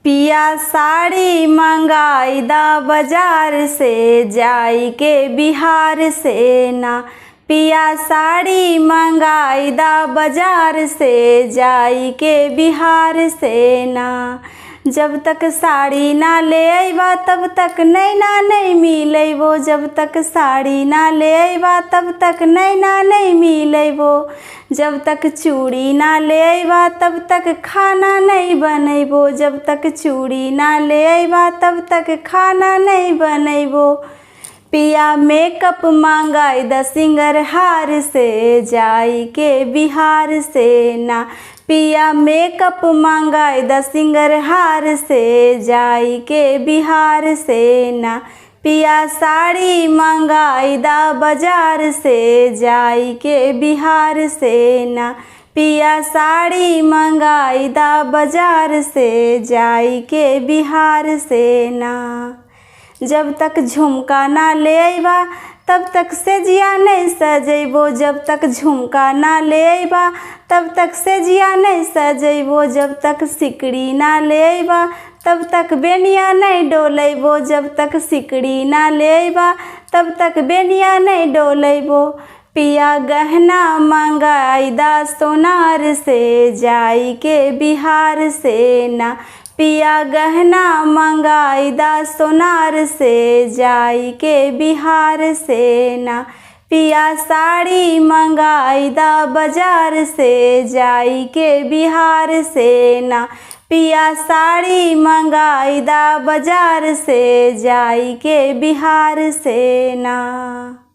पिया साड़ी मंगाई दा बाजार से जाई के बिहार से ना। पिया साड़ी मंगाई दा बाजार से जाई के बिहार से ना। जब तक साड़ी ना ले अइबा तब तक नैना नहीं मिलैबो। जब तक साड़ी ना ले अइबा तब तक नैना नहीं मिलैबो। जब तक चूड़ी ना ले अइबा तब तक खाना नहीं बनैबो। जब तक चूड़ी ना ले अइबा तब तक खाना नहीं बनैबो। पिया मेकअप मंगाई दा सिंगर हार से जाई के बिहार से ना। पिया मेकअप मंगाई दा सिंगर हार से जाई के बिहार से ना। पिया साड़ी मंगाई दा बाजार से जाई के बिहार से ना। पिया साड़ी मंगाई दा बाजार से जाई के बिहार से ना। जब तक झुमका ना ले अइबा तब तक सेजिया नहीं सजैबो। जब तक झुमका ना ले अइबा तब तक सेजिया नहीं सजैबो। जब तक सिकड़ी ना ले अइबा तब तक बेनिया नहीं डोलैबो। जब तक सिकड़ी ना ले अइबा तब तक बेनिया नहीं डोलैबो। पिया गहना मंगाई दा सोनार से जाई के बिहार से ना। पिया गहना मंगाई दा सोनार से जाई के बिहार से ना। पिया साड़ी मंगाई दा बाजार से जाई के बिहार से ना। पिया साड़ी मंगाई दा बाजार से जाई के बिहार से ना।